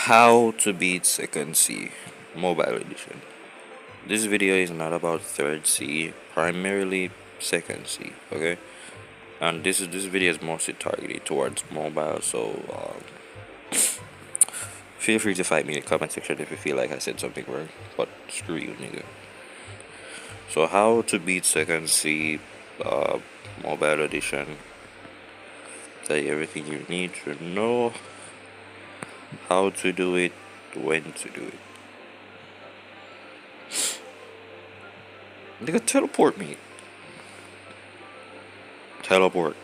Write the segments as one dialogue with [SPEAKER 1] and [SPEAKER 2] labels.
[SPEAKER 1] How to beat second C mobile edition. This video is not about third C, primarily second C, okay? And this video is mostly targeted towards mobile, so feel free to fight me in the comment section if you feel like I said something wrong. But screw you, nigga. So how to beat second C mobile edition. Tell you everything you need to know, how to do it, when to do it. Nigga, teleport me. Teleport.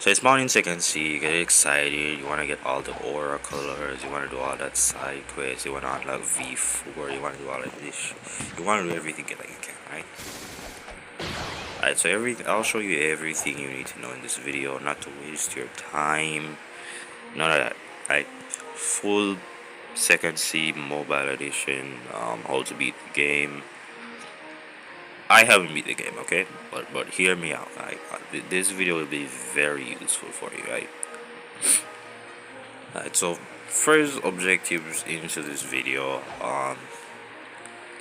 [SPEAKER 1] So it's morning second C, you get excited, you wanna get all the aura colors, you wanna do all that side quests, you wanna unlock V4, you wanna do all of this. You wanna do everything that you can, right? Alright, so I'll show you everything you need to know in this video, not to waste your time. None of that. Right? Full second C mobile edition, how to beat the game. I haven't beat the game, okay? But hear me out. This video will be very useful for you, right? Alright, so first objectives into this video.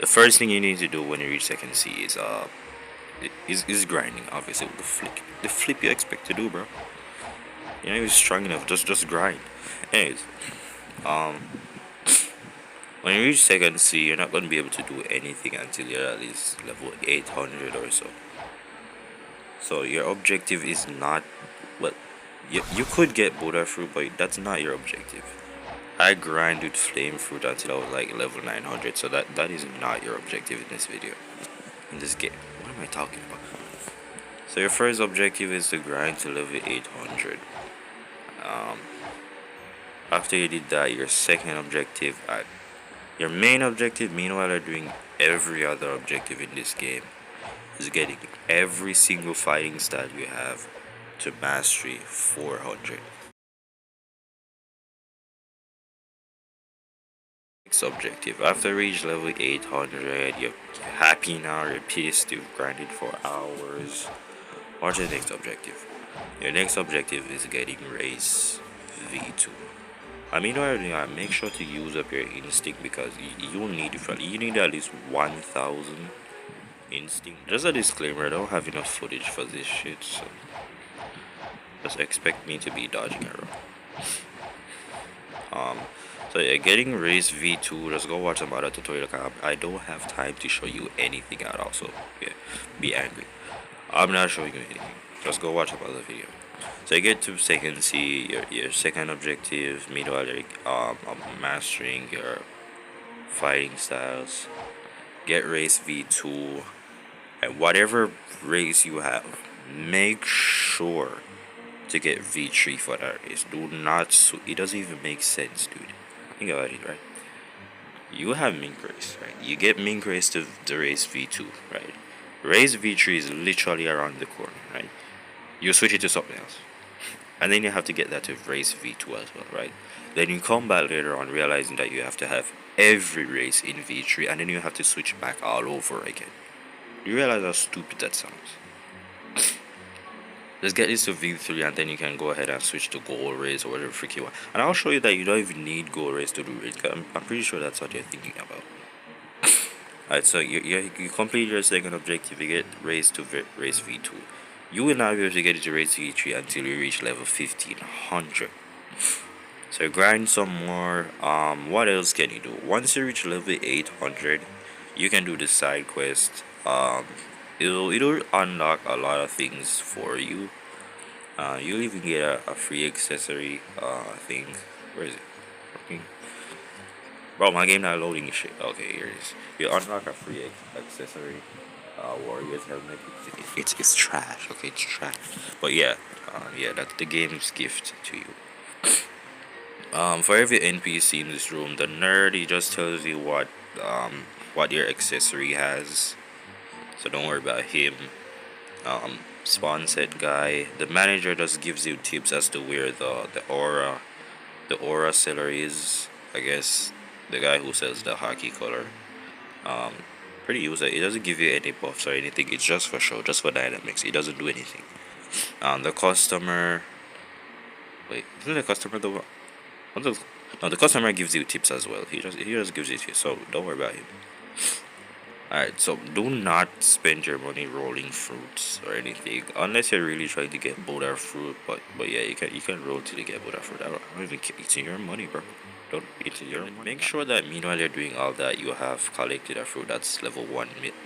[SPEAKER 1] The first thing you need to do when you reach second C is grinding, obviously, with the flip you expect to do, bro. You know, you're strong enough, just grind. Anyways, when you reach second C, you're not going to be able to do anything until you're at least level 800 or so. So your objective is not, well, you could get Buddha fruit, but that's not your objective. I grinded flame fruit until I was like level 900, so that is not your objective in this video, in this game. What am I talking about? So your first objective is to grind to level 800. After you did that, your second objective, your main objective, meanwhile, are doing every other objective in this game, is getting every single fighting style you have to mastery 400. Next objective, after reach level 800, you're happy now, you're pissed, you've grinded for hours. What's your next objective? Your next objective is getting race V2. I mean, make sure to use up your instinct because you need it. You need at least 1,000 instinct. Just a disclaimer: I don't have enough footage for this shit, so just expect me to be dodging around. So yeah, getting race V2. Let's go watch some other tutorial. I don't have time to show you anything at all. So yeah, be angry. I'm not showing you anything. Just go watch some other video. So you get to second C, your second objective, meanwhile you're mastering your fighting styles. Get race V2, and whatever race you have, make sure to get V3 for that race. Do not, it doesn't even make sense, dude. Think about it, right? You have Mink race, right? You get Mink race to the race V2, right? Race V3 is literally around the corner, right? You switch it to something else. And then you have to get that to race V2 as well, right? Then you come back later on realizing that you have to have every race in V3 and then you have to switch back all over again. Do you realize how stupid that sounds? Let's get this to V3 and then you can go ahead and switch to gold race or whatever freak you want. And I'll show you that you don't even need gold race to do race. I'm pretty sure that's what you're thinking about. Alright, so you complete your second objective, you get race to race V2. You will not be able to get it to race V3 until you reach level 1500. So grind some more. What else can you do? Once you reach level 800, you can do the side quest. It'll unlock a lot of things for you. You'll even get a free accessory thing. Where is it? Working? Bro, my game not loading shit. Okay, here it is. You unlock a free accessory. Warriors helmet. It's trash. Okay, it's trash. But yeah, that's the game's gift to you. For every NPC in this room, the nerd, he just tells you what your accessory has. So don't worry about him. Spawn set guy. The manager just gives you tips as to where the aura seller is. I guess the guy who sells the hockey color. Pretty user. It doesn't give you any buffs or anything. It's just for show, just for dynamics. It doesn't do anything. The customer. Wait, isn't the customer the one? What the? No, the customer gives you tips as well. He just gives you tips, so don't worry about him. Alright, so do not spend your money rolling fruits or anything unless you're really trying to get Buddha fruit. But yeah, you can roll till you get Buddha fruit. I don't even care. It's in your money, bro. Don't it's in your money. Make sure that meanwhile you're doing all that, you have collected a fruit that's level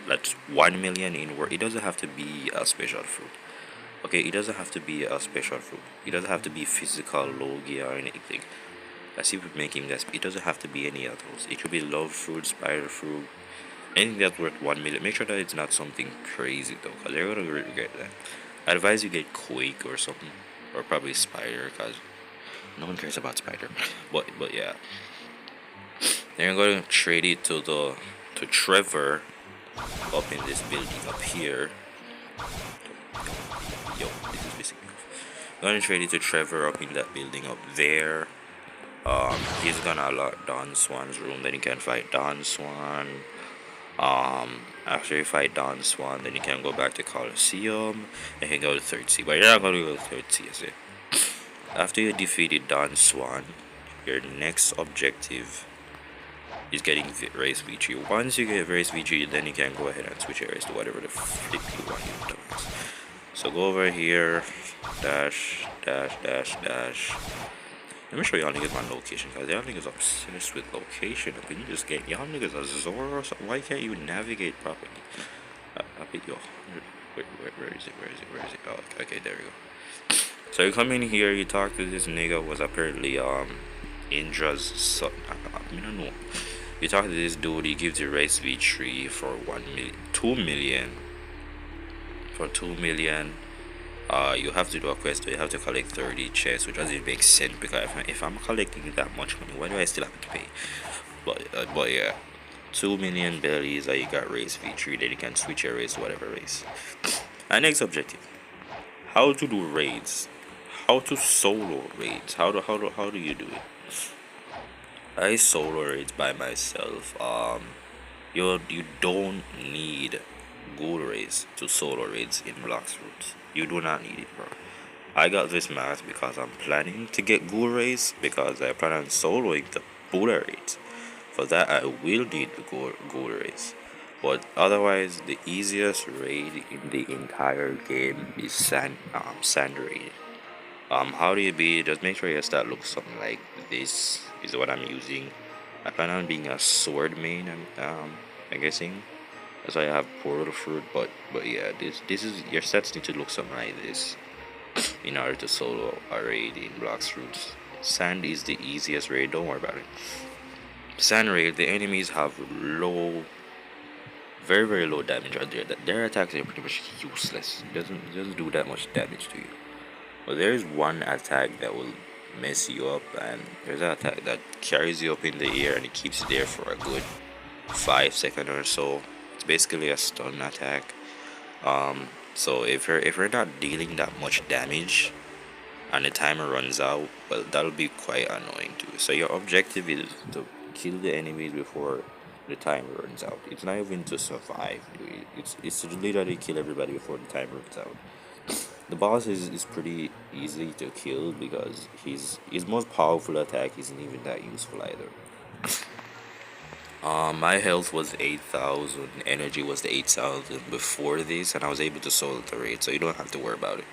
[SPEAKER 1] that's 1 million in worth. It doesn't have to be a special fruit. Okay, it doesn't have to be a special fruit. It doesn't have to be physical, logia, or anything. I see people making that. It doesn't have to be any of those. It could be love fruit, spider fruit, anything that's worth 1 million. Make sure that it's not something crazy though, cause you're gonna regret that. I advise you get quake or something, or probably spider, cause no one cares about spider. But yeah, then you're gonna trade it to Trevor up in this building up here. Yo, this is basically. Gonna trade it to Trevor up in that building up there. He's gonna unlock Don Swan's room. Then you can fight Don Swan. After you fight Don Swan, then you can go back to Coliseum and you can go to Third Sea. But you're not gonna go to Third Sea, I say. After you defeated Don Swan, your next objective is getting race VG. Once you get race VG, then you can go ahead and switch your race to whatever the flip you want you to. So go over here, dash, dash, dash, dash. Let me show y'all niggas my location, cause y'all niggas obsessed with location. Can you just get y'all niggas a Zora or something? Why can't you navigate properly? I bet you 100. Wait, where is it? Where is it? Where is it? Oh, okay, there we go. So you come in here, you talk to this nigga was apparently Indra's son. I don't know. You talk to this dude, he gives you race V3 for 2 million. For 2 million. You have to do a quest. You have to collect 30 chests, which doesn't make sense because if I'm collecting that much money, why do I still have to pay? But yeah, 2 million bellies. You got race V3. Then you can switch your race to whatever race. And next objective: how to do raids, how to solo raids. How do you do it? I solo raids by myself. You don't need gold raids to solo raids in Blox routes. You do not need it, bro. I got this mask because I'm planning to get ghoul raids because I plan on soloing the Buddha raids. For that, I will need the ghoul raids. But otherwise, the easiest raid in the entire game is sand raid. How do you be? Just make sure your stat looks something like this. Is what I'm using. I plan on being a sword main. I'm guessing. That's why I have portal fruit, but yeah, this is your sets need to look something like this in order to solo a raid in Blox fruits. Sand is the easiest raid, don't worry about it. Sand raid, the enemies have low, very low damage out there. Their attacks are pretty much useless. It doesn't do that much damage to you. But there is one attack that will mess you up, and there's an attack that carries you up in the air and it keeps you there for a good 5 seconds or so. It's basically a stun attack. So if you're not dealing that much damage and the timer runs out, well, that'll be quite annoying too. So your objective is to kill the enemies before the timer runs out. It's not even to survive. It's to literally kill everybody before the timer runs out. The boss is pretty easy to kill because his most powerful attack isn't even that useful either. My health was 8,000, energy was 8,000 before this, and I was able to solo the raid, so you don't have to worry about it.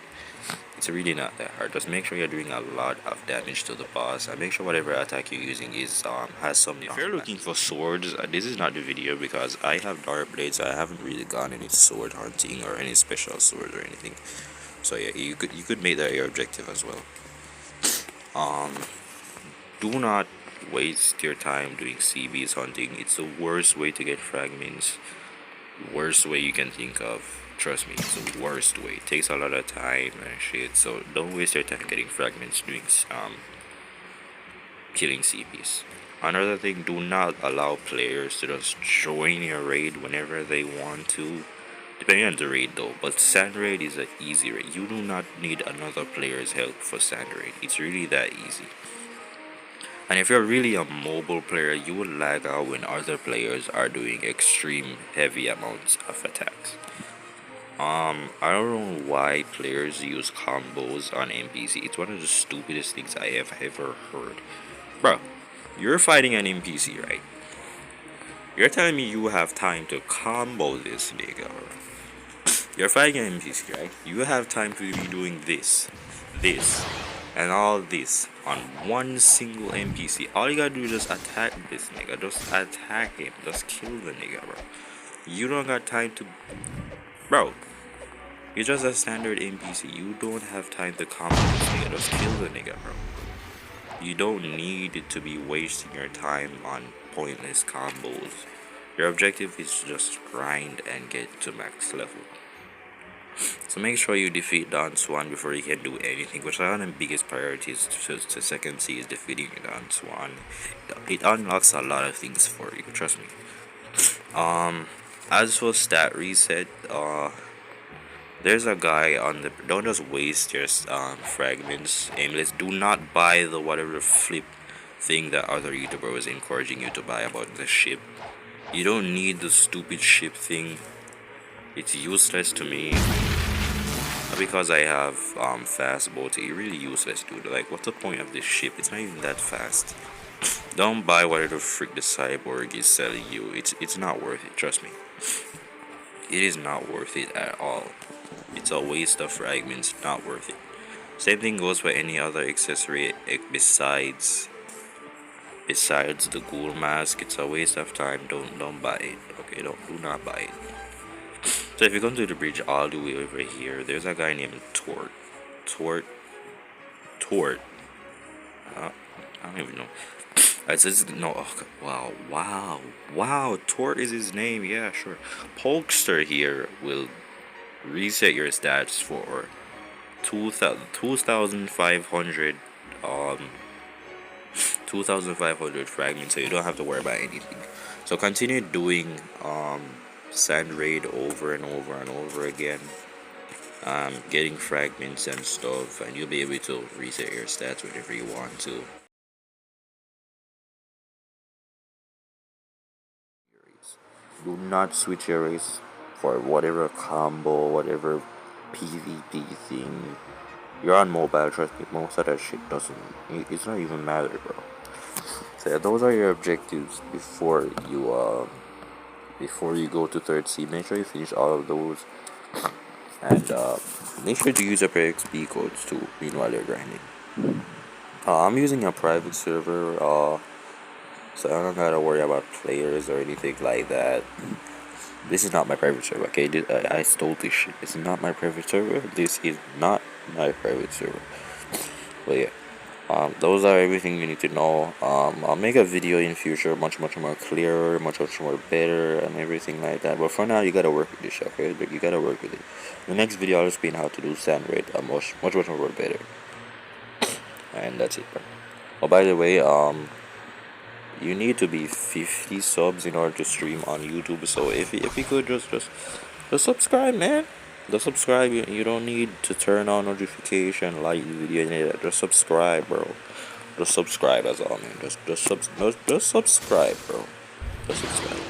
[SPEAKER 1] It's really not that hard. Just make sure you're doing a lot of damage to the boss, and make sure whatever attack you're using is has some. If you're looking for swords, this is not the video because I have dark blades. So I haven't really gone any sword hunting or any special swords or anything. So yeah, you could make that your objective as well. Do not waste your time doing CBs hunting. It's the worst way to get fragments. Worst way you can think of. Trust me, it's the worst way. It takes a lot of time and shit. So don't waste your time getting fragments doing killing CBs. Another thing, do not allow players to just join your raid whenever they want to. Depending on the raid though, but sand raid is an easy raid. You do not need another player's help for sand raid. It's really that easy. And if you're really a mobile player, you will lag out when other players are doing extreme heavy amounts of attacks. I don't know why players use combos on NPC. It's one of the stupidest things I have ever heard. Bro, you're fighting an NPC, right? You're telling me you have time to combo this nigga, bro. You're fighting an NPC, right? You have time to be doing this, and all this on one single NPC. All you gotta do is just attack this nigga. Just attack him. Just kill the nigga, bro. You don't got time to... Bro, you're just a standard NPC. You don't have time to combo this nigga. Just kill the nigga, bro. You don't need to be wasting your time on pointless combos. Your objective is to just grind and get to max level. So make sure you defeat Don Swan before you can do anything, which are one of the biggest priorities to second C is defeating Don Swan. It unlocks a lot of things for you, trust me. As for stat reset, there's a guy on the... Don't just waste your fragments aimless. Do not buy the whatever flip thing that other YouTuber was encouraging you to buy about the ship. You don't need the stupid ship thing. It's useless to me. Because I have fast boats, it's really useless, dude. Like, what's the point of this ship? It's not even that fast. Don't buy whatever the frick the cyborg is selling you. It's not worth it, trust me. It is not worth it at all. It's a waste of fragments, not worth it. Same thing goes for any other accessory besides the ghoul mask. It's a waste of time. Don't buy it. Okay, do not buy it. So if you come to the bridge all the way over here, there's a guy named Tort. I don't even know. It says no. Oh, wow. Tort is his name. Yeah, sure. Polkster here will reset your stats for 2,500 2,500 fragments, so you don't have to worry about anything. So continue doing sand raid over and over again, getting fragments and stuff, and you'll be able to reset your stats whenever you want to. Do not switch your race for whatever combo, whatever PvP thing. You're on mobile, trust me, most of that shit it's not even matter, bro. So yeah, those are your objectives before you go to third C. Make sure you finish all of those, and make sure to use your XP codes too while you're grinding. I'm using a private server, so I don't gotta worry about players or anything like that. This is not my private server, okay? I stole this shit. This is not my private server. This is not my private server. But yeah. Those are everything you need to know. I'll make a video in future much more clearer, much more better, and everything like that. But for now, you gotta work with this, okay? You gotta work with it. The next video, I'll explain how to do sand raid much more better. And that's it, bro. Oh, by the way, you need to be 50 subs in order to stream on YouTube. So if you could just subscribe, man. Just subscribe. You don't need to turn on notification, like the video, any of that. Just subscribe, bro. Just subscribe, that's all, man. Just subscribe, bro. Just subscribe.